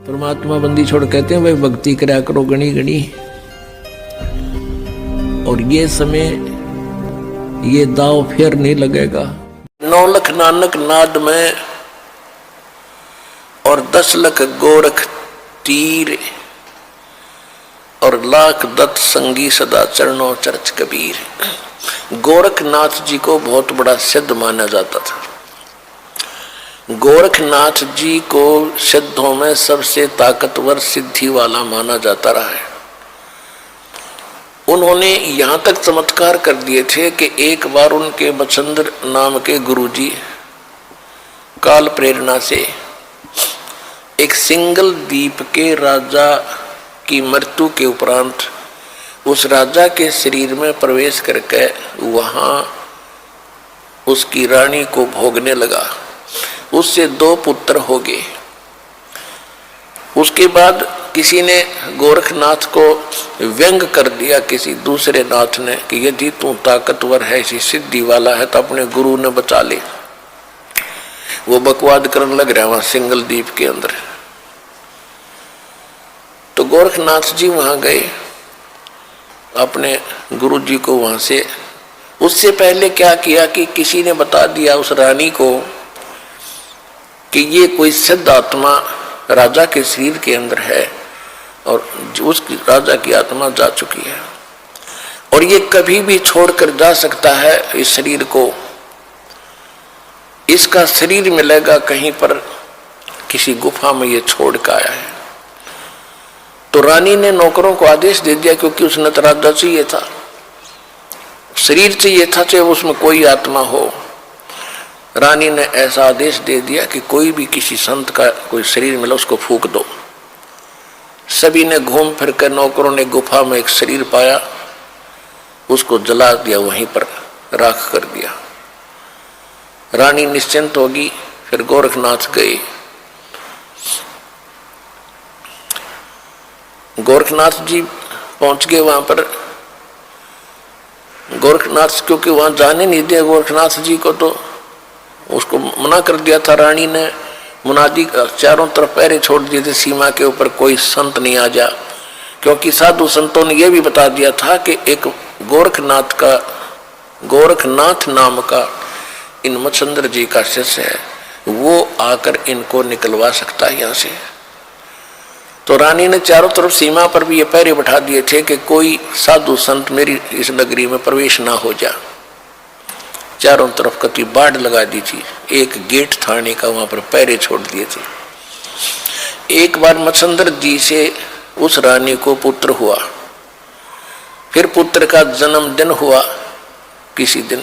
परमात्मा बंदी छोड़ कहते हैं भाई भक्ति करा करो गणी गणी। और ये समय ये दाव फिर नहीं लगेगा। 9 लाख नानक नाद में और 10 लाख गोरख तीर और लाख दत्त संगी सदा चरणों चर्च कबीर। गोरखनाथ जी को बहुत बड़ा सिद्ध माना जाता था। गोरखनाथ जी को सिद्धों में सबसे ताकतवर सिद्धि वाला माना जाता रहा है। उन्होंने यहाँ तक चमत्कार कर दिए थे कि एक बार उनके मच्छंद्र नाम के गुरुजी काल प्रेरणा से एक सिंगल द्वीप के राजा की मृत्यु के उपरांत उस राजा के शरीर में प्रवेश करके वहाँ उसकी रानी को भोगने लगा। उससे 2 पुत्र हो गए। उसके बाद किसी ने गोरखनाथ को व्यंग कर दिया, किसी दूसरे नाथ ने, कि यदि तू ताकतवर है, ऐसी सिद्धि वाला है तो अपने गुरु ने बचा ले। वो बकवाद करने लग रहा वहां सिंगल द्वीप के अंदर। तो गोरखनाथ जी वहां गए अपने गुरु जी को वहां से। उससे पहले क्या किया कि किसी ने बता दिया उस रानी को कि ये कोई सिद्ध आत्मा राजा के शरीर के अंदर है और उस राजा की आत्मा जा चुकी है और ये कभी भी छोड़कर जा सकता है इस शरीर को। इसका शरीर मिलेगा कहीं पर किसी गुफा में, ये छोड़ कर आया है। तो रानी ने नौकरों को आदेश दे दिया, क्योंकि उसने तो राजा चाहिए था, शरीर चाहिए था, चाहे उसमें कोई आत्मा हो। रानी ने ऐसा आदेश दे दिया कि कोई भी किसी संत का कोई शरीर मिला उसको फूंक दो। सभी ने घूम फिर कर, नौकरों ने गुफा में एक शरीर पाया, उसको जला दिया, वहीं पर राख कर दिया। रानी निश्चिंत होगी। फिर गोरखनाथ गए। गोरखनाथ जी पहुंच गए वहां पर। गोरखनाथ क्योंकि वहां जाने नहीं दिया गोरखनाथ जी को, तो उसको मना कर दिया था रानी ने। मुनादी चारों तरफ पहरे छोड़ दिए थे सीमा के ऊपर, कोई संत नहीं आ जा, क्योंकि साधु संतों ने यह भी बता दिया था कि एक गोरखनाथ नाम का इन मच्छंद्र जी का शिष्य है, वो आकर इनको निकलवा सकता है यहाँ से। तो रानी ने चारों तरफ सीमा पर भी ये पहरे बैठा दिए थे कि कोई साधु संत मेरी इस नगरी में प्रवेश ना हो जा। चारों तरफ कति बाढ़ लगा दी थी, एक गेट थाने का वहां पर पहरे छोड़ दिए थे। एक बार मच्छंद्र जी से उस रानी को पुत्र हुआ। फिर पुत्र का जन्मदिन हुआ किसी दिन।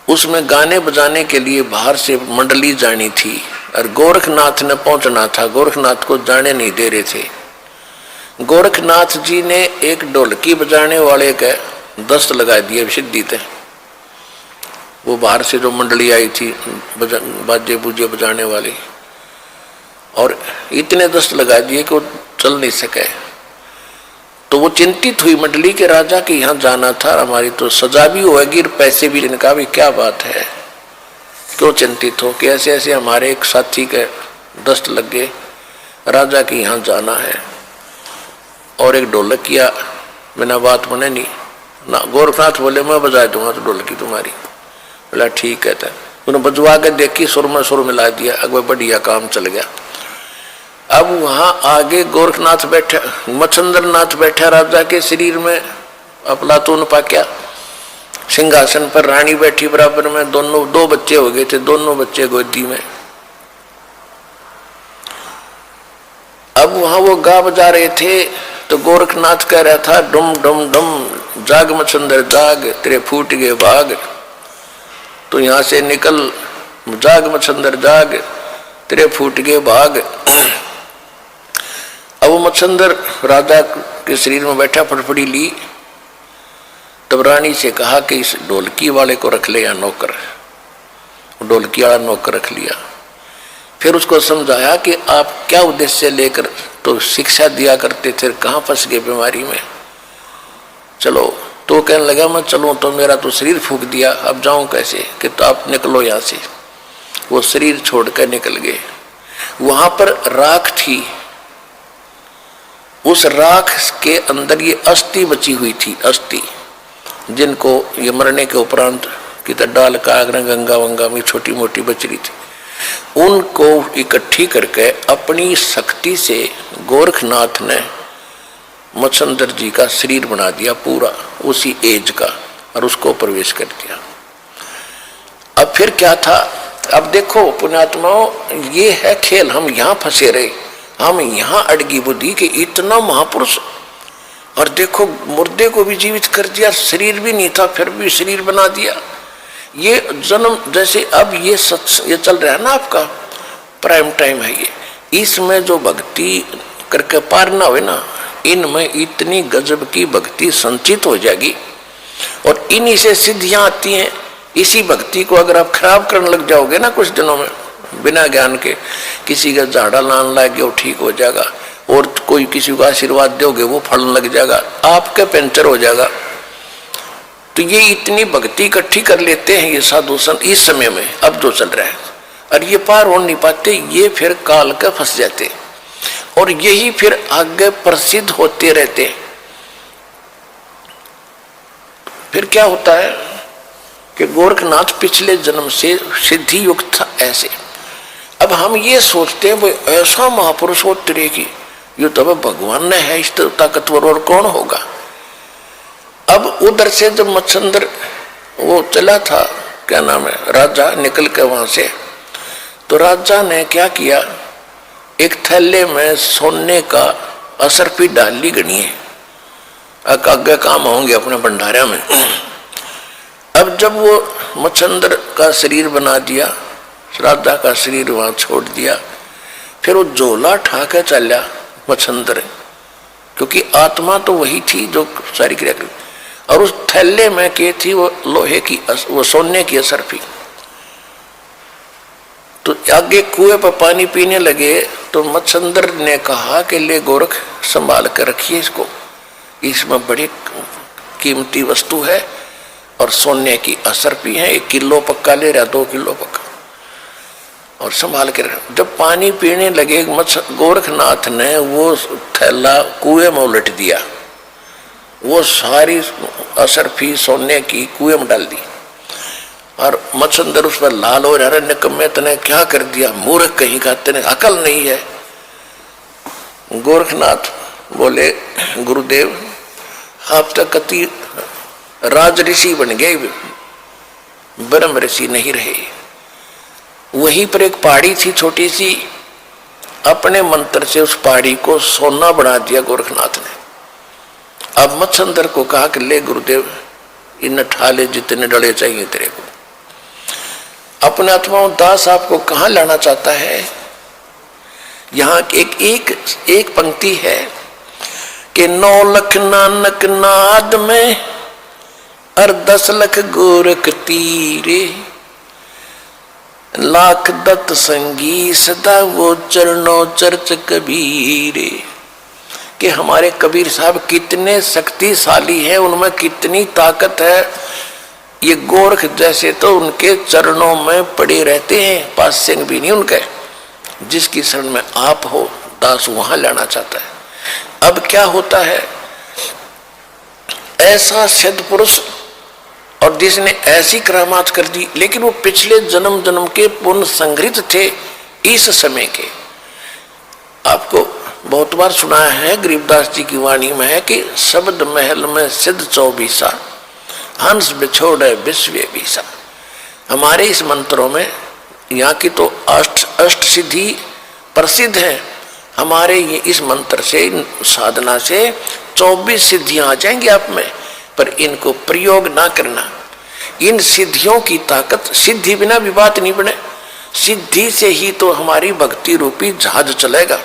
उसमें गाने बजाने के लिए बाहर से मंडली जानी थी और गोरखनाथ ने पहुंचना था। गोरखनाथ को जाने नहीं दे रहे थे। गोरखनाथ जी ने एक ढोलकी बजाने वाले का दस्त लगा दिया सिद्धि थे। वो बाहर से जो मंडली आई थी बाजे बूजे बजाने वाली, और इतने दस्त लगा दिए कि वो चल नहीं सके। तो वो चिंतित हुई मंडली के राजा के यहाँ जाना था, हमारी तो सजा भी होगी और पैसे भी। इनका भी क्या बात है, क्यों चिंतित हो कि ऐसे ऐसे हमारे एक साथी के दस्त लग गए, राजा के यहाँ जाना है। और एक ढोलक किया, बिना बात बने नहीं ना। गोरखनाथ बोले मैं बजा दूंगा तो ढोलकी तुम्हारी। बोला ठीक है। उन्होंने बजवा के देखी, सुर में सुर मिला दिया, अगवे बढ़िया काम चल गया। अब वहां आगे गोरखनाथ बैठा, मच्छंद्रनाथ बैठा राजा के शरीर में, अफलातून पाक्या सिंहासन पर, रानी बैठी बराबर में, दोनों 2 बच्चे हो गए थे, दोनों बच्चे गोदी में। अब वहां वो गा बजा रहे थे तो गोरखनाथ कह रहा था डुम डुम डुम, जाग मच्छंद्र जाग, तेरे फूट गए भाग, तो यहां से निकल, जाग मच्छंद्र जाग, तेरे फूट गए भाग। अब वो मच्छंद्र राजा के शरीर में बैठा, फटफड़ी ली। तब रानी से कहा कि इस ढोलकी वाले को रख ले या नौकर। ढोलकी वाला नौकर रख लिया। फिर उसको समझाया कि आप क्या उद्देश्य लेकर तो शिक्षा दिया करते थे, कहाँ फंस गए बीमारी में, चलो। तो कहने लगा मैं चलूँ तो मेरा तो शरीर फूंक दिया, अब जाऊं कैसे, कि तो आप निकलो यहाँ से। वो शरीर छोड़कर निकल गए। वहां पर राख थी, उस राख के अंदर ये अस्थि बची हुई थी, अस्थि जिनको ये मरने के उपरांत किधर डाल का आगरा गंगा वंगा में छोटी मोटी बच रही थी, उनको इकट्ठी करके अपनी शक्ति से गोरखनाथ ने मच्छंदर जी का शरीर बना दिया पूरा उसी एज का, और उसको प्रवेश कर दिया। अब फिर क्या था, अब देखो पुण्यात्माओं, ये है खेल। हम यहाँ फंसे रहे, हम यहाँ अड़गी बुद्धि कि इतना महापुरुष, और देखो मुर्दे को भी जीवित कर दिया, शरीर भी नहीं था फिर भी शरीर बना दिया। ये जन्म जैसे अब ये चल रहा है ना, आपका प्राइम टाइम है ये, इसमें जो भक्ति करके पार ना हो ना, इनमें इतनी गजब की भक्ति संचित हो जाएगी और इन्हीं से सिद्धियां आती हैं। इसी भक्ति को अगर आप खराब करने लग जाओगे ना कुछ दिनों में, बिना ज्ञान के, किसी का झाड़ा लान लग गया वो ठीक हो जाएगा, और कोई किसी को आशीर्वाद दोगे वो फलने लग जाएगा, आपका पंचर हो जाएगा। तो ये इतनी भक्ति इकट्ठी कर लेते हैं ये साधु संत इस समय में, अब जो चल रहा है, और ये पार हो नहीं पाते, ये फिर काल का फंस जाते और यही फिर आगे प्रसिद्ध होते रहते। फिर क्या होता है कि गोरखनाथ पिछले जन्म से सिद्धि युक्त था ऐसे। अब हम ये सोचते हैं वो ऐसा महापुरुष हो तेरे की, ये तो भगवान ने है, इस ताकतवर और कौन होगा। अब उधर से जब मच्छंदर वो चला था, क्या नाम है, राजा निकल के वहां से, तो राजा ने क्या किया, एक थैले में सोने का असरफी डाल ली गणिए, आगे काम होंगे अपने भंडारा में। अब जब वो मच्छंदर का शरीर बना दिया, राजा का शरीर वहां छोड़ दिया, फिर वो झोला ठा के चला मच्छंदर, क्योंकि आत्मा तो वही थी जो सारी क्रिया कर, और उस थैले में के थी वो लोहे की, वो सोने की असरफी। तो आगे कुएं पर पानी पीने लगे तो मच्छंदर ने कहा कि ले गोरख संभाल कर रखिए इसको, इसमें बड़ी कीमती वस्तु है और सोने की असरफी है, 1 किलो पक्का ले रहा, 2 किलो पक्का, और संभाल कर। जब पानी पीने लगे गोरखनाथ ने वो थैला कुएं में उलट दिया, वो सारी असरफी सोने की कुएं में डाल दी, और मच्छंदर उस पर लाल हो रहा, निकम्मे तने क्या कर दिया, मूर्ख कहीं का, तेने अकल नहीं है। गोरखनाथ बोले गुरुदेव आप तो कति राज ऋषि बन गए, ब्रह्म ऋषि नहीं रहे। वहीं पर एक पहाड़ी थी छोटी सी, अपने मंत्र से उस पहाड़ी को सोना बना दिया गोरखनाथ ने। अब मच्छंदर को कहा कि ले गुरुदेव इन ठाले जितने डले चाहिए तेरे को। अपने आत्माओं दास आपको कहाँ लाना चाहता है, यहाँ एक पंक्ति है कि 9 लाख नानक नाद में और 10 लाख गोरख तीरे, लाख दत्त संगी सदा वो चरणों चर्च कबीरे। कि हमारे कबीर साहब कितने शक्तिशाली हैं, उनमें कितनी ताकत है। ये गोरख जैसे तो उनके चरणों में पड़े रहते हैं, पास सिंह भी नहीं उनके। जिसकी शरण में आप हो दास वहां लाना चाहता है। अब क्या होता है, ऐसा सिद्ध पुरुष और जिसने ऐसी करामात कर दी, लेकिन वो पिछले जन्म जन्म के पुण्य संग्रहित थे इस समय के। आपको बहुत बार सुनाया है, गरीबदास जी की वाणी में है कि शब्द महल में सिद्ध 24 हंस बिछोड़े विश्व बीसा। हमारे इस मंत्रों में यहाँ की तो अष्ट सिद्धि प्रसिद्ध है। हमारे ये इस मंत्र से, साधना से 24 सिद्धियां आ जाएंगी आप में, पर इनको प्रयोग ना करना। इन सिद्धियों की ताकत, सिद्धि बिना भी बात नहीं बने। सिद्धि से ही तो हमारी भक्ति रूपी जहाज चलेगा।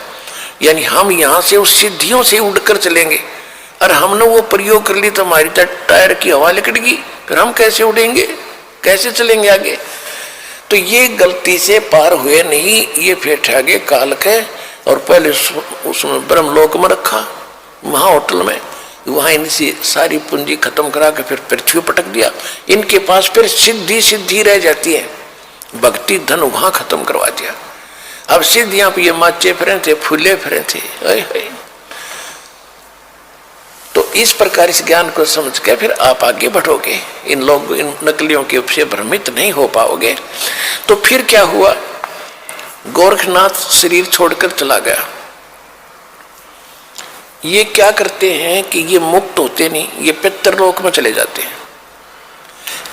यानी हम यहाँ से उस सिद्धियों से उड़कर चलेंगे, और हमने वो प्रयोग कर ली तो हमारी टायर की हवा निकलेगी, फिर हम कैसे उड़ेंगे, कैसे चलेंगे आगे। तो ये गलती से पार हुए नहीं, ये फेंट आगे काल के, और पहले उसमें ब्रह्मलोक में रखा, वहां होटल में, वहां इनसे सारी पूंजी खत्म करा के फिर पृथ्वी पटक दिया। इनके पास फिर सिद्धि रह जाती है, भक्ति धन वहां खत्म करवा दिया। अब सिद्धियां ये माचे फिरे थे, फूले फिरे थे, तो इस प्रकार इस ज्ञान को समझ के फिर आप आगे बढ़ोगे, इन नकलियों के से भ्रमित नहीं हो पाओगे। तो फिर क्या हुआ, गोरखनाथ शरीर छोड़कर चला गया। ये क्या करते हैं कि ये मुक्त होते नहीं, ये पितरलोक में चले जाते हैं।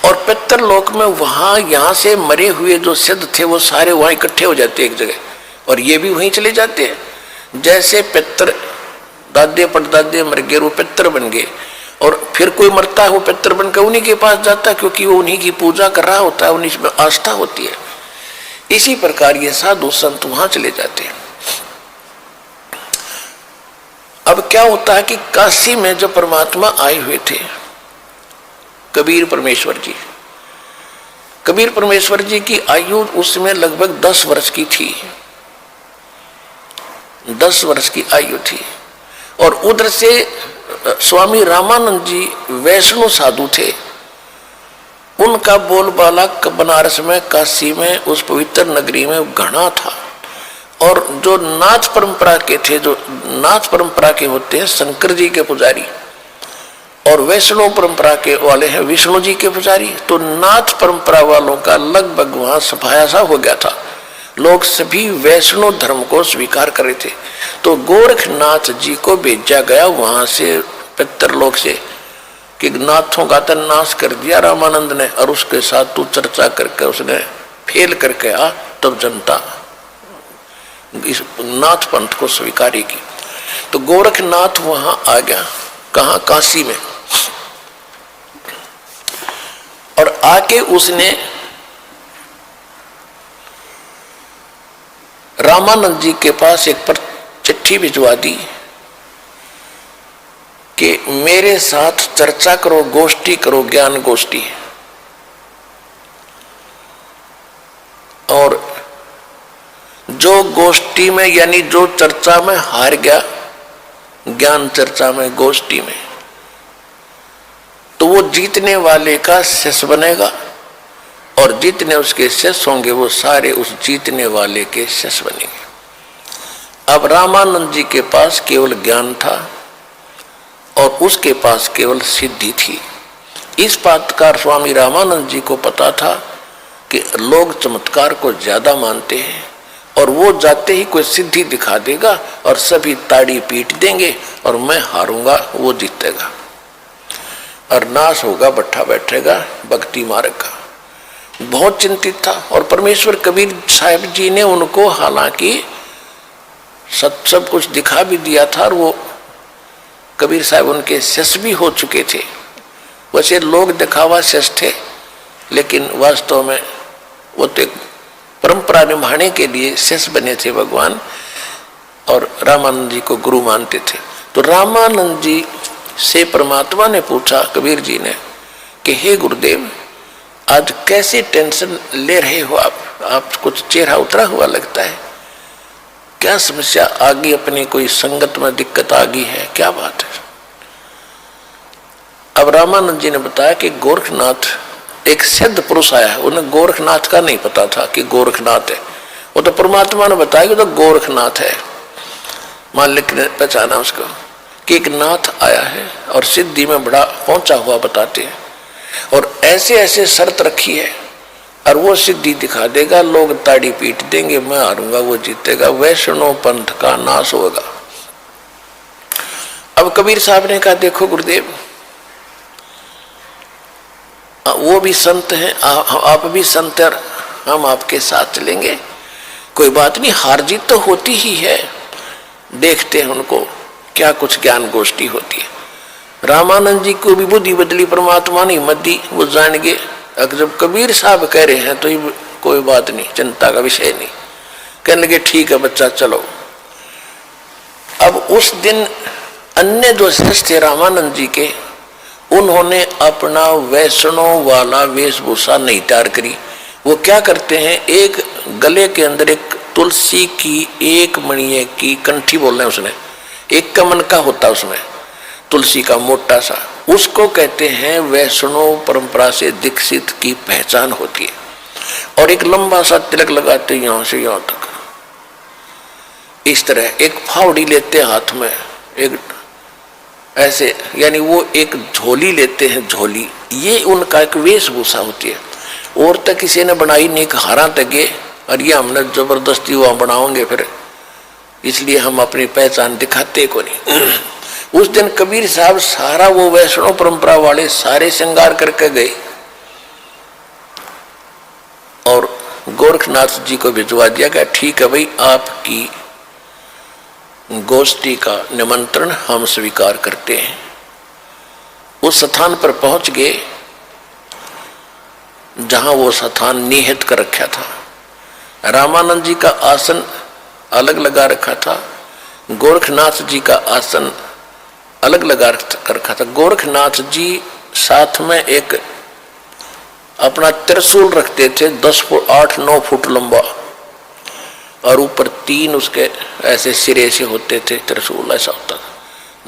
और पितरलोक में वहां यहां से मरे हुए जो सिद्ध थे वो सारे वहां इकट्ठे हो जाते एक जगह, और ये भी वहीं चले जाते हैं। जैसे पितर दादे परदादे मर गए, वो पितर बन गए, और फिर कोई मरता है वो पितर बनकर उन्हीं के पास जाता है, क्योंकि वो उन्हीं की पूजा कर रहा होता है, उन्हीं में आस्था होती है। इसी प्रकार ये साधु संत वहां चले जाते हैं। अब क्या होता है कि काशी में जो परमात्मा आए हुए थे कबीर परमेश्वर जी, कबीर परमेश्वर जी की आयु उसमें लगभग 10 वर्ष की थी, 10 वर्ष की आयु थी। और उधर से स्वामी रामानंद जी वैष्णव साधु थे, उनका बोलबाला बनारस में, काशी में, उस पवित्र नगरी में घना था। और जो नाथ परंपरा के थे, जो नाथ परंपरा के होते हैं शंकर जी के पुजारी, और वैष्णव परंपरा के वाले हैं विष्णु जी के पुजारी, तो नाथ परंपरा वालों का लगभग वहां सफाया सा हो गया था। लोग सभी वैष्णव धर्म को स्वीकार कर रहे थे। तो गोरखनाथ जी को भेजा गया वहां से पितरलोक से कि नाथों का तो नाश कर दिया रामानंद ने, और उसके साथ तू चर्चा करके उसने फेल करके आ, तब जनता इस नाथ पंथ को स्वीकारेगी। तो गोरखनाथ वहां आ गया, कहा, काशी में। और आके उसने रामानंद जी के पास एक पर चिट्ठी भिजवा दी कि मेरे साथ चर्चा करो, गोष्ठी करो, ज्ञान गोष्ठी। और जो गोष्ठी में यानी जो चर्चा में हार गया, ज्ञान चर्चा में, गोष्ठी में, तो वो जीतने वाले का शिष्य बनेगा, और जितने उसके शिष्य होंगे वो सारे उस जीतने वाले के शिष्य बनेंगे। अब रामानंद जी के पास केवल ज्ञान था और उसके पास केवल सिद्धि थी। इस बात का स्वामी रामानंद जी को पता था कि लोग चमत्कार को ज्यादा मानते हैं, और वो जाते ही कोई सिद्धि दिखा देगा और सभी ताड़ी पीट देंगे, और मैं हारूंगा, वो जीतेगा, और नाश होगा, बैठा बैठेगा भक्ति मार्ग का। बहुत चिंतित था। और परमेश्वर कबीर साहब जी ने उनको हालांकि सब कुछ दिखा भी दिया था, और वो कबीर साहब उनके शिष्य भी हो चुके थे। वैसे लोग दिखावा शिष्य थे, लेकिन वास्तव में वो तो परंपरा निभाने के लिए शिष्य बने थे भगवान, और रामानंद जी को गुरु मानते थे। तो रामानंद जी से परमात्मा ने पूछा, कबीर जी ने, कि हे गुरुदेव, आज कैसे टेंशन ले रहे हो आप कुछ चेहरा उतरा हुआ लगता है, क्या समस्या आ गई, अपनी कोई संगत में दिक्कत आ गई है, क्या बात है? अब रामानंद जी ने बताया कि गोरखनाथ एक सिद्ध पुरुष आया है। उन्हें गोरखनाथ का नहीं पता था कि गोरखनाथ है, वो तो परमात्मा ने बताया कि तो गोरखनाथ है। मालिक ने पहचाना उसको कि एक नाथ आया है और सिद्धि में बड़ा पहुंचा हुआ बताते हैं, और ऐसे ऐसे शर्त रखी है, और वो सिद्धि दिखा देगा, लोग ताड़ी पीट देंगे, मैं हारूंगा, वो जीतेगा, वैष्णव पंथ का नाश होगा। अब कबीर साहब ने कहा, देखो गुरुदेव, वो भी संत हैं, आप भी संत हैं, हम आपके साथ चलेंगे, कोई बात नहीं, हार जीत तो होती ही है, देखते हैं उनको क्या कुछ ज्ञान गोष्ठी होती है। रामानंद जी को भी बुद्धि बदली, परमात्मा ने हिम्मत दी, वो जान गए जब कबीर साहब कह रहे हैं तो ये कोई बात नहीं, चिंता का विषय नहीं। कहने लगे, ठीक है बच्चा, चलो। अब उस दिन अन्य जो शिष्य थे रामानंद जी के, उन्होंने अपना वैष्णव वाला वेशभूषा नहीं तैयार करी। वो क्या करते हैं, एक गले के अंदर एक तुलसी की एक मणिये की कंठी बोल रहे हैं, उसने एक कमन का होता, उसमें तुलसी का मोटा सा, उसको कहते हैं वैष्णव परंपरा से दीक्षित की पहचान होती है। और एक लंबा सा तिलक लगाते यहां से यहां तक, इस तरह एक फावड़ी लेते हाथ में, एक ऐसे, यानी वो एक झोली लेते हैं, झोली, ये उनका एक वेशभूषा होती है। और तक किसी ने बनाई नहीं, हारा तगे, और ये हमने जबरदस्ती वहां बनाओगे फिर, इसलिए हम अपनी पहचान दिखाते को नहीं। उस दिन कबीर साहब सारा वो वैष्णव परंपरा वाले सारे श्रृंगार करके गए और गोरखनाथ जी को भिजवा दिया गया। ठीक है भाई, आपकी गोष्ठी का निमंत्रण हम स्वीकार करते हैं। उस स्थान पर पहुंच गए जहां वो स्थान निहित कर रखा था। रामानंद जी का आसन अलग लगा रखा था, गोरखनाथ जी का आसन अलग लगा रखा था। गोरखनाथ जी साथ में एक अपना त्रिशूल रखते थे, 10 फुट 8-9 फुट लंबा, और ऊपर 3 उसके ऐसे सिरे से होते थे। त्रिशूल ऐसा होता था,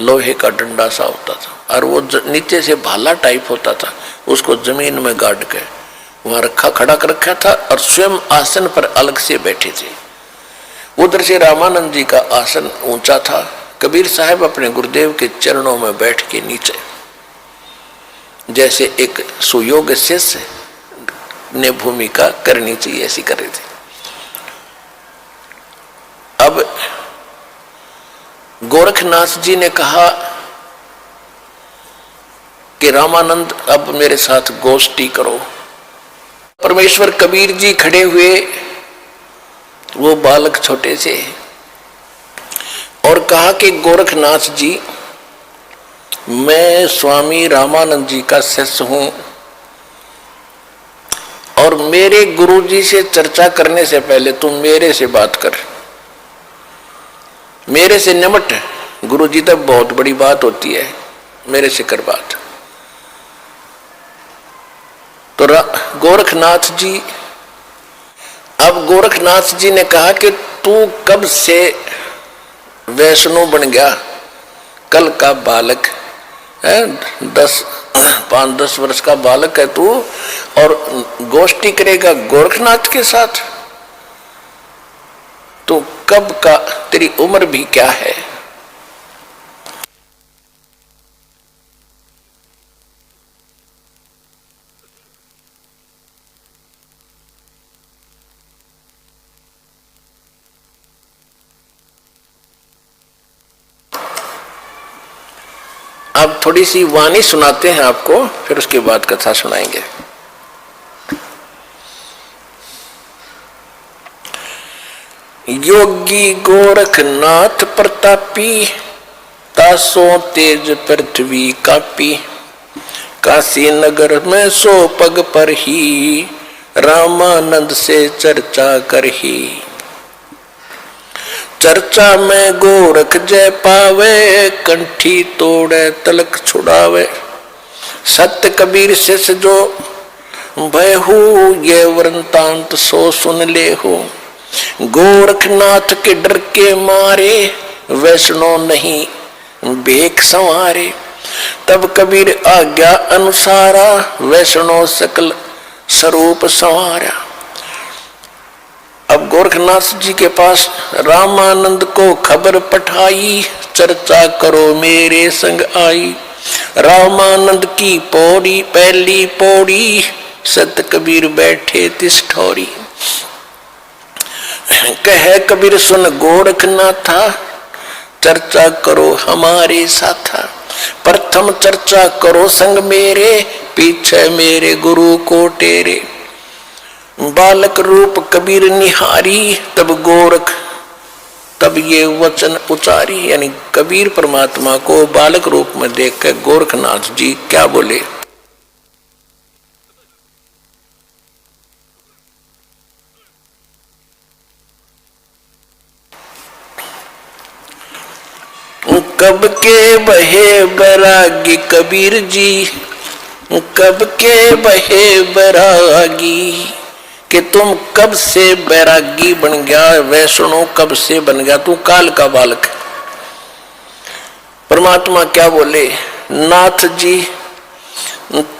लोहे का डंडा सा होता था, और वो नीचे से भाला टाइप होता था, उसको जमीन में गाड़ के वहां खड़ा कर रखा था, और स्वयं आसन पर अलग से बैठे थे। उधर से रामानंद जी का आसन ऊंचा था। कबीर साहब अपने गुरुदेव के चरणों में बैठ के नीचे, जैसे एक सुयोग्य शिष्य ने भूमिका करनी चाहिए, ऐसी कर रहे थे। अब गोरखनाथ जी ने कहा कि रामानंद अब मेरे साथ गोष्ठी करो। परमेश्वर कबीर जी खड़े हुए, वो बालक छोटे से, और कहा कि गोरखनाथ जी, मैं स्वामी रामानंद जी का शिष्य हूं, और मेरे गुरु जी से चर्चा करने से पहले तुम मेरे से बात कर, मेरे से निमट। गुरु जी तक बहुत बड़ी बात होती है, मेरे से कर बात। तो गोरखनाथ जी, अब गोरखनाथ जी ने कहा कि तू कब से वैष्णव बन गया? कल का बालक है, 5-10 वर्ष का बालक है तू, और गोष्ठी करेगा गोरखनाथ के साथ? तो कब का, तेरी उम्र भी क्या है? अब थोड़ी सी वाणी सुनाते हैं आपको, फिर उसके बाद कथा सुनाएंगे। योगी गोरखनाथ प्रतापी, तासो तेज पृथ्वी कापी, काशी नगर में सो पग पर ही, रामानंद से चर्चा करही। चर्चा में गोरख जय पावे, कंठी तोड़े तलक छुड़ावे। सत्य कबीर शिष्य जो भयहु, ये वृंतांत सो सुन ले हो। गोरखनाथ के डर के मारे, वैष्णव नहीं भेख संवारे। तब कबीर आज्ञा अनुसारा, वैष्णव सकल स्वरूप संवारा। अब गोरखनाथ जी के पास रामानंद को खबर पठाई, चर्चा करो मेरे संग आई। रामानंद की पौड़ी पहली पौड़ी, सत कबीर बैठे तिष्ठौरी। कहे कबीर सुन गोरखनाथा, चर्चा करो हमारे साथा। प्रथम चर्चा करो संग मेरे, पीछे मेरे गुरु को टेरे। बालक रूप कबीर निहारी, तब ये वचन उचारी। यानी कबीर परमात्मा को बालक रूप में देखकर गोरखनाथ जी क्या बोले? कब के बहे बैरागी कबीर जी, कब के बहे बैरागी, कि तुम कब से बैरागी बन गया, वैष्णव कब से बन गया, तू काल का बालक। परमात्मा क्या बोले? नाथ जी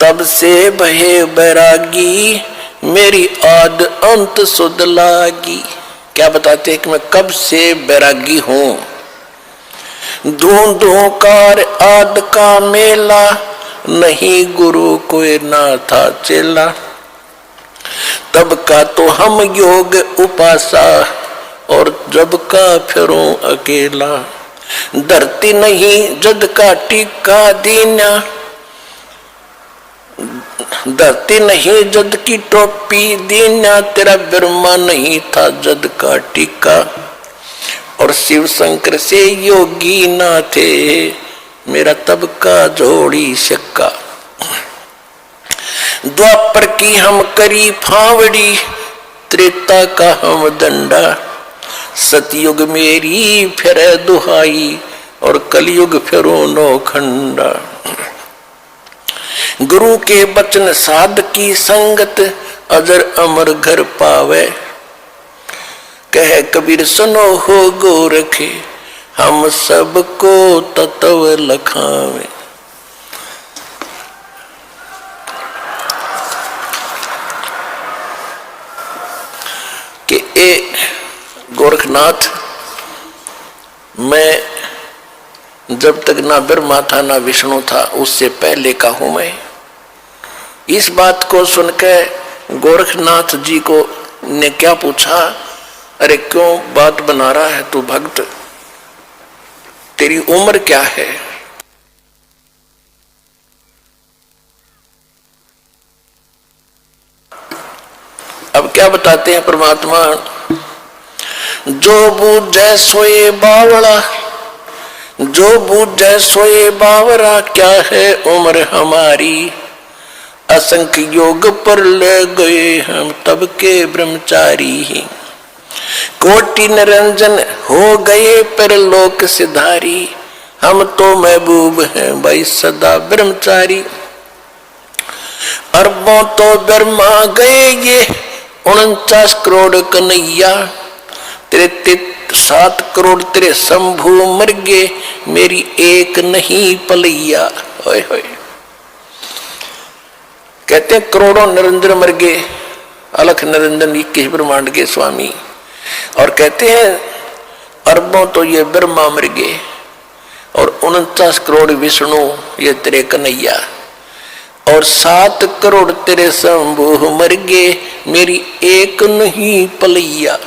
तब से बहे बैरागी, मेरी आद अंत सुध लागी। क्या बताते हैं कि मैं कब से बैरागी हूं? धूं कार आद का मेला, नहीं गुरु कोई ना था चेला। तब का तो हम योग उपासा, और जब का फिरूं अकेला। धरती नहीं जद का टीका दीना, धरती नहीं जद की टोपी दीना। तेरा ब्रह्मा नहीं था जद का टीका, और शिव शंकर से योगी ना थे, मेरा तब का जोड़ी सिक्का। द्वापर की हम करी फावड़ी, त्रेता का हम दंडा। सतयुग मेरी फिर दुहाई, और कलयुग फिरो नौखंडा। गुरु के बचन साध की संगत, अजर अमर घर पावे। कह कबीर सुनो हो गोरखे, हम सबको तत्व लखावे। कि ए गोरखनाथ, मैं जब तक ना ब्रह्मा था ना विष्णु था, उससे पहले का हूं मैं। इस बात को सुनकर गोरखनाथ जी को ने क्या पूछा, अरे क्यों बात बना रहा है तू भक्त, तेरी उम्र क्या है? अब क्या बताते हैं परमात्मा, जो बूझे सोए बावड़ा, जो बूझे सोए बावरा। क्या है उम्र हमारी, असंख्य योग पर ले गए हम तब के ब्रह्मचारी। कोटि निरंजन हो गए पर लोक सिधारी, हम तो महबूब हैं भाई सदा ब्रह्मचारी। अरबों तो ब्रह्मा गए ये 49 करोड़ कन्हैया, तेरे 7 करोड़ तेरे शंभु मर गए, मेरी एक नहीं पलैया। होय होय, कहते हैं करोड़ों निरंजन मर गए, अलख निरंजन 21 ब्रह्मांड के स्वामी। और कहते हैं अरबों तो ये ब्रह्मा मर गए, और 49 करोड़ विष्णु ये तेरे कन्हैया, और 7 करोड़ तेरे शंभु मर गए, मेरी एक नहीं पलैया।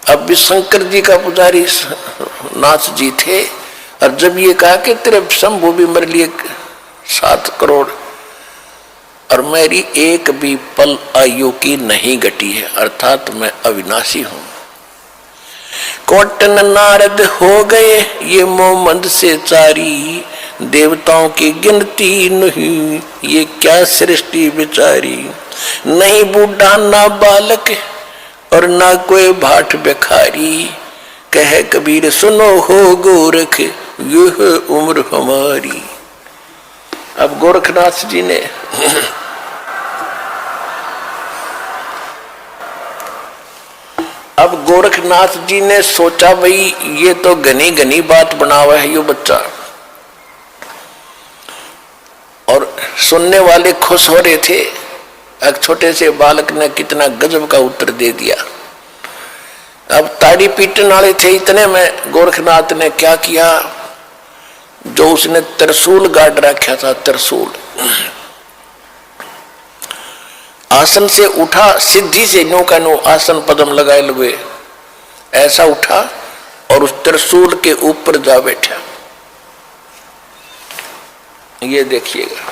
अब भी शंकर जी का पुजारी नाथ जी थे, और जब ये कहा कि तेरे शंभु भी मर लिए 7 करोड़, और मेरी एक भी पल आयु की नहीं घटी है, अर्थात मैं अविनाशी हूं। कोटन नारद हो गए ये मोमंद से चारी, देवताओं की गिनती नहीं ये क्या सृष्टि बिचारी। नहीं बूढ़ा ना बालक और ना कोई भाट भिखारी, कहे कबीर सुनो हो गोरख यह उम्र हमारी। अब गोरखनाथ जी ने अब गोरखनाथ जी ने सोचा भाई ये तो घनी घनी बात बना हुआ है ये बच्चा, और सुनने वाले खुश हो रहे थे। एक छोटे से बालक ने कितना गजब का उत्तर दे दिया। अब ताड़ी पीटने वाले थे इतने में गोरखनाथ ने क्या किया, जो उसने त्रिशूल गाड़ रखा था, त्रिशूल आसन से उठा, सिद्धि से नो का नो आसन पदम लगाए लगे ऐसा उठा और उस त्रिशूल के ऊपर जा बैठा। ये देखिएगा।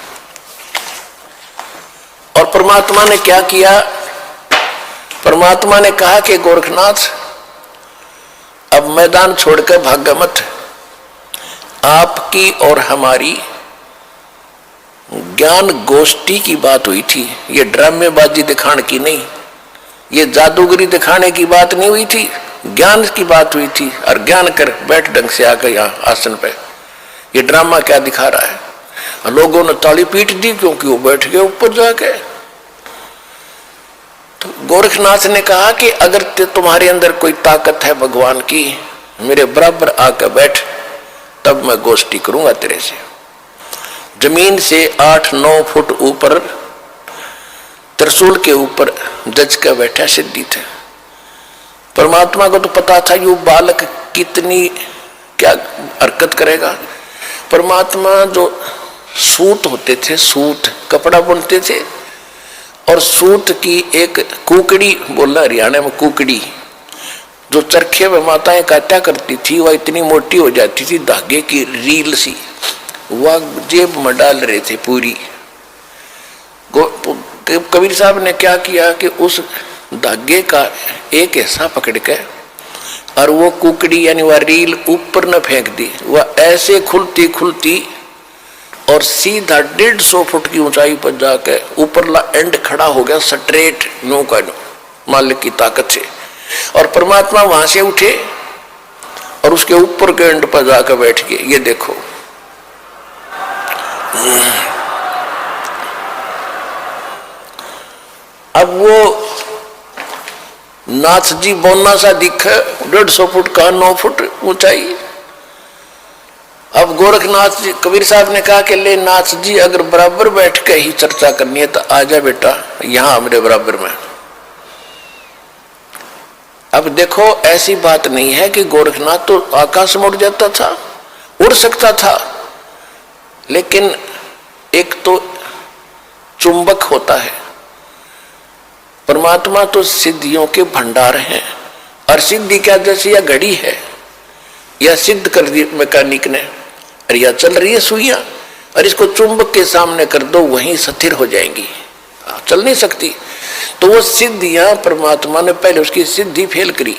और परमात्मा ने क्या किया, परमात्मा ने कहा कि गोरखनाथ अब मैदान छोड़कर भाग मत। आपकी और हमारी ज्ञान गोष्ठी की बात हुई थी, ये ड्रामेबाजी दिखाने की नहीं, ये जादूगरी दिखाने की बात नहीं हुई थी, ज्ञान की बात हुई थी। और ज्ञान कर बैठ ढंग से आकर यहाँ आसन पे, ये ड्रामा क्या दिखा रहा है। लोगों ने ताली पीट दी क्योंकि वो बैठ गए ऊपर जाके। तो गोरखनाथ ने कहा कि अगर तुम्हारे अंदर कोई ताकत है भगवान की, मेरे बराबर आकर बैठ, तब मैं गोष्ठी करूंगा तेरे से। जमीन से 8-9 फुट ऊपर त्रिशूल के ऊपर जज का बैठा सिद्धि थे। परमात्मा को तो पता था ये बालक कितनी क्या हरकत करेगा। परमात्मा जो सूत होते थे, सूत कपड़ा बुनते थे, और सूत की एक कुकड़ी, बोला हरियाणा में कुकड़ी, जो चरखे में माताएं काटा करती थी, वह इतनी मोटी हो जाती थी, धागे की रील सी, वह जेब में डाल रहे थे पूरी। कबीर साहब ने क्या किया कि उस धागे का एक हिस्सा पकड़ के और वो कुकड़ी यानी वह रील ऊपर न फेंक दी, वह ऐसे खुलती खुलती और सीधा 150 फुट की ऊंचाई पर जाकर ऊपरला एंड खड़ा हो गया, स्ट्रेट नो का नो, मालिक की ताकत से। और परमात्मा वहां से उठे और उसके ऊपर के एंड पर जाकर बैठ गए। ये देखो, अब वो नाथ जी बोना सा दिखे, 150 फुट का 9 फुट ऊंचाई। अब गोरखनाथ जी, कबीर साहब ने कहा कि ले नाथ जी, अगर बराबर बैठ के ही चर्चा करनी है तो आजा बेटा यहां हमारे बराबर में। अब देखो, ऐसी बात नहीं है कि गोरखनाथ तो आकाश में उड़ जाता था, उड़ सकता था, लेकिन एक तो चुंबक होता है, परमात्मा तो सिद्धियों के भंडार हैं। और सिद्धि क्या, जैसे यह घड़ी है, यह सिद्ध कर दी मैकेनिक ने, और यह चल रही है सुइयां, और इसको चुंबक के सामने कर दो, वहीं स्थिर हो जाएंगी, चल नहीं सकती। तो वो सिद्धियां परमात्मा ने पहले उसकी सिद्धि फेल करी।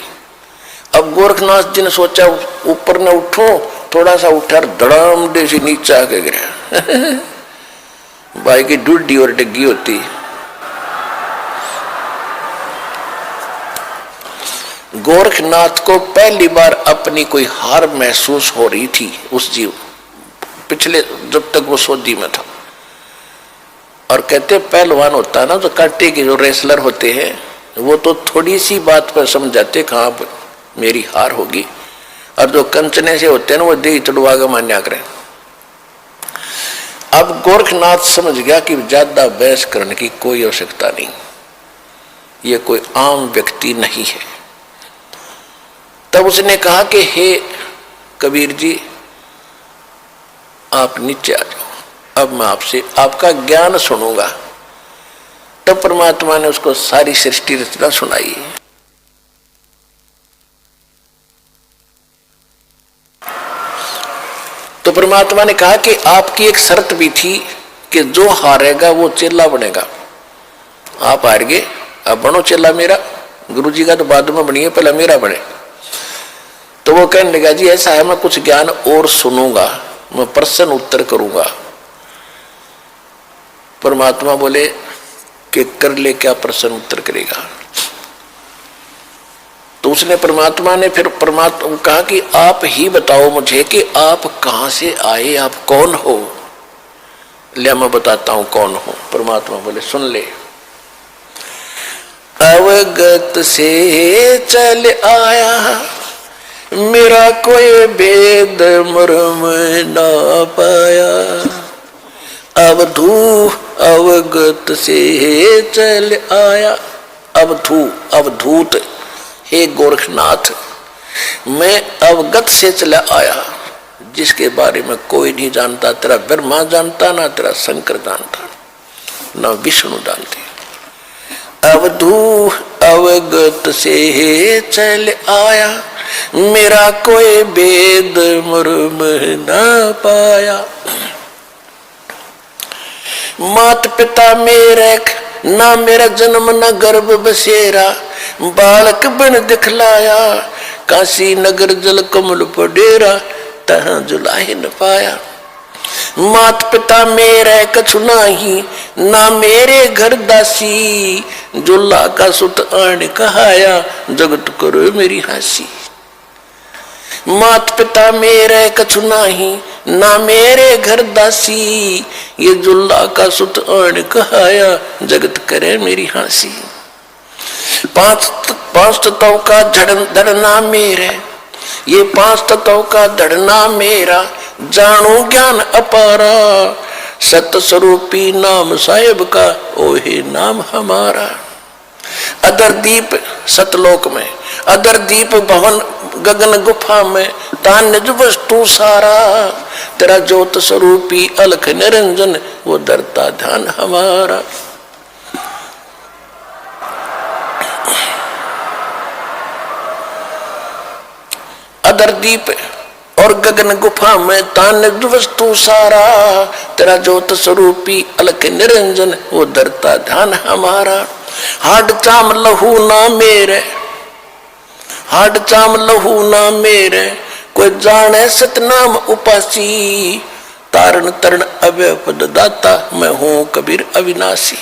अब गोरखनाथ जी ने सोचा ऊपर न उठो, थोड़ा सा उठा, धड़ाम दे से नीचे आके गिरा। भाई की डूडी और डिग्गी होती। गोरखनाथ को पहली बार अपनी कोई हार महसूस हो रही थी उस जीव, पिछले जब तक वो सोधी में था। और कहते पहलवान होता है ना, तो कांटे के जो रेसलर होते हैं, वो तो थोड़ी सी बात पर समझाते कहाँ पर मेरी हार होगी, और जो कंचने से होते हैं ना, वो दे चढ़वा के मान्या करें। अब गोरखनाथ समझ गया कि ज्यादा बहस करने की कोई आवश्यकता नहीं, ये कोई आम व्यक्ति नहीं है। तब उसने कहा कि हे कबीर जी, आप नीचे आ जाओ, अब मैं आपसे आपका ज्ञान सुनूंगा। तब परमात्मा ने उसको सारी सृष्टि रचना सुनाई। तो परमात्मा ने कहा कि आपकी एक शर्त भी थी कि जो हारेगा वो चेला बनेगा। आप हार गए, अब बनो चेला मेरा। गुरु जी का तो बाद में बनिए, पहले मेरा बने। तो वो कहने लगा, जी ऐसा है, मैं कुछ ज्ञान और सुनूंगा, मैं प्रश्न उत्तर करूंगा। परमात्मा बोले कि कर ले, क्या प्रश्न उत्तर करेगा। तो उसने परमात्मा ने फिर परमात्मा कहा कि आप ही बताओ मुझे कि आप कहां से आए, आप कौन हो। ले मैं बताता हूं कौन हो। परमात्मा बोले सुन ले। अवगत से चल आया, मेरा कोई भेद मर्म ना पाया। अवधू अवगत से चल आया, अवधू अवधूत, हे गोरखनाथ मैं अवगत से चला आया, जिसके बारे में कोई नहीं जानता। तेरा ब्रह्मा जानता, ना तेरा शंकर जानता, ना विष्णु जानते। अवधू अवगत से चल आया, मेरा कोई भेद मर्म ना पाया। मात पिता मेरे ना मेरा जन्म न गर्भ बसेरा, बालक बन दिखलाया, काशी नगर जल कमल पडेरा, तहाँ जुलाही न पाया। मात पिता मेरे कछु नाही, ना मेरे घर दासी, जुल्ला का सुत आन कहाया, जगत करो मेरी हंसी। मात पिता मेरे कछु नाही, ना मेरे घर दासी, ये जुल्ला का सुत आन कहाया, जगत करे मेरी हंसी। पांच तत्वों का धड़ना मेरे, ये 5 तत्वों का धड़ना मेरा, जानो ज्ञान अपारा, सत स्वरूपी नाम साहेब का, ओहे नाम हमारा। अदर दीप सतलोक में, अदर दीप भवन गगन गुफा में तान निज वस्तु सारा, तेरा ज्योत स्वरूपी अलख निरंजन वो डरता ध्यान हमारा। अदर दीप और गगन गुफा में तान निज वस्तु सारा, तेरा ज्योत स्वरूपी अलख निरंजन वो डरता ध्यान हमारा। हाड चाम लहू ना मेरे, हाड चाम लहू ना मेरे, कोई जाने सतनाम उपासी, तारण तरण अव्यय पद दाता मैं हूं कबीर अविनाशी।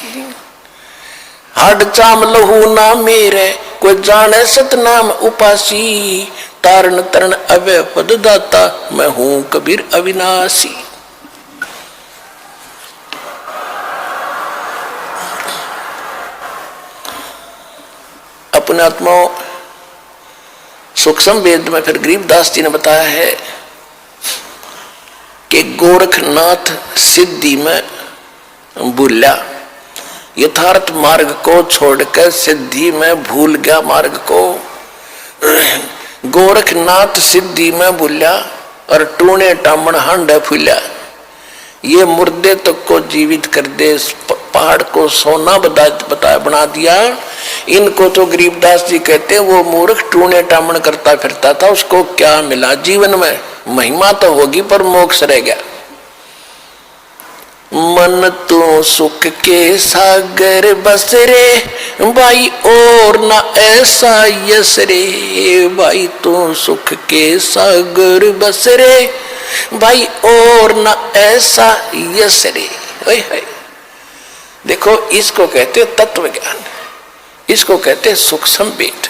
हाड चाम लहू ना मेरे, कोई जाने सतनाम उपासी, तारण तरण अव्यय पद दाता मैं हूं कबीर अविनाशी। अपने आत्माओं सूक्ष्म वेद में फिर गरीबदास जी ने बताया है कि गोरखनाथ सिद्धि में भूला, यथार्थ मार्ग को छोड़कर सिद्धि में भूल गया मार्ग को। गोरखनाथ सिद्धि में भूला और टूणे टामण हांडे फूला, ये मुर्दे तक को जीवित कर दे, पहाड़ को सोना बना दिया। इनको तो गरीबदास जी कहते हैं वो मूर्ख टूणे टामण करता फिरता था, उसको क्या मिला जीवन में? महिमा तो होगी पर मोक्ष रह गया। मन तो सुख के सागर बस रे भाई और ना ऐसा यस रे, भाई तो सुख के सागर बस रे भाई और ना ऐसा यस रे। देखो इसको कहते तत्व ज्ञान, इसको कहते सूक्ष्म वेद।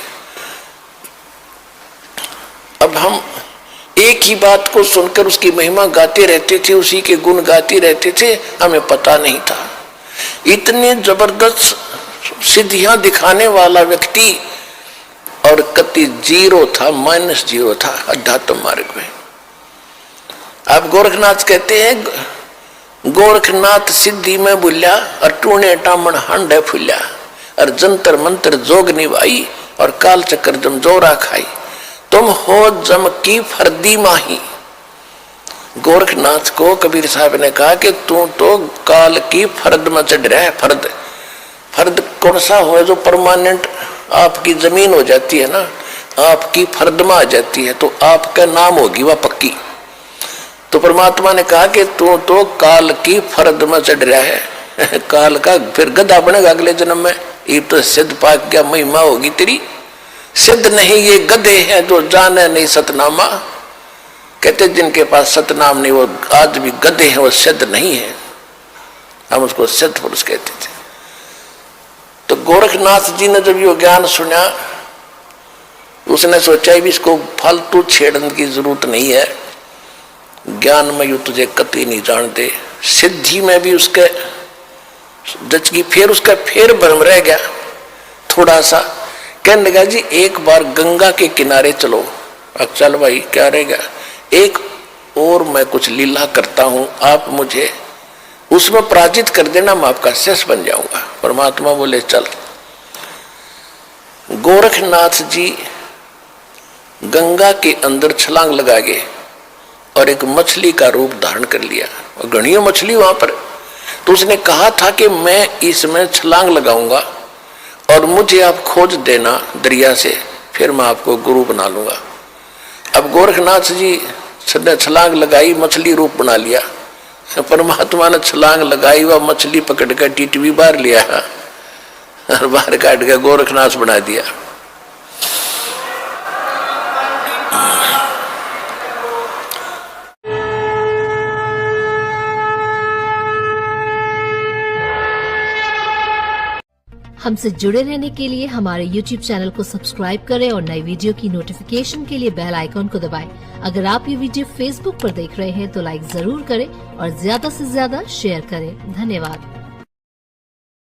अब हम एक ही बात को सुनकर उसकी महिमा गाते रहते थे, उसी के गुण गाते रहते थे, हमें पता नहीं था। इतने जबरदस्त सिद्धियां दिखाने वाला व्यक्ति और कति जीरो था, -0 था अध्यात्म मार्ग में। अब गोरखनाथ कहते हैं गोरखनाथ सिद्धि में भूल्या और टूणे टामण हांडे फूल्या, और जंतर मंत्र जोग निभाई और काल चक्कर जमजोरा खाई, तुम हो जम की फर्दी माही। गोरखनाथ को कबीर साहब ने कहा कि तू तो काल की फर्द में चढ़ रहा है। फर्द, फर्द कौन सा हो जो परमानेंट आपकी जमीन हो जाती है ना, आपकी फर्द में आ जाती है तो आपका नाम होगी वह पक्की। तो परमात्मा ने कहा कि तू तो काल की फर्द में चढ़ रहा है, काल का फिर गधा बनेगा अगले जन्म में। ये तो सिद्ध पाक क्या महिमा होगी तेरी। सिद्ध नहीं ये गधे हैं जो जाने नहीं सतनामा। कहते जिनके पास सतनाम नहीं वो आज भी गधे हैं, वो सिद्ध नहीं है। हम उसको सिद्ध पुरुष कहते थे। तो गोरखनाथ जी ने जब ये ज्ञान सुना, उसने सोचा भी इसको फालतू छेड़ने की जरूरत नहीं है, ज्ञान में यू तुझे कतई नहीं जानते। सिद्धि में भी उसके जचगी, फिर उसका फिर भ्रम रह गया थोड़ा सा। कहने लगा जी एक बार गंगा के किनारे चलो। अब चल भाई क्या रहेगा, एक और मैं कुछ लीला करता हूं, आप मुझे उसमें पराजित कर देना, मैं आपका शिष्य बन जाऊंगा। परमात्मा बोले चल। गोरखनाथ जी गंगा के अंदर छलांग लगा गए और एक मछली का रूप धारण कर लिया, और घड़ियों मछली वहां पर। तो उसने कहा था कि मैं इसमें छलांग लगाऊंगा और मुझे आप खोज देना दरिया से, फिर मैं आपको गुरु बना लूंगा। अब गोरखनाथ जी ने छलांग लगाई, मछली रूप बना लिया। परमात्मा ने छलांग लगाई, वह मछली पकड़ कर टीटवी बाहर लिया और बाहर काट कर गोरखनाथ बना दिया। हमसे जुड़े रहने के लिए हमारे YouTube चैनल को सब्सक्राइब करें और नई वीडियो की नोटिफिकेशन के लिए बेल आइकॉन को दबाएं। अगर आप ये वीडियो Facebook पर देख रहे हैं तो लाइक जरूर करें और ज्यादा से ज्यादा शेयर करें। धन्यवाद।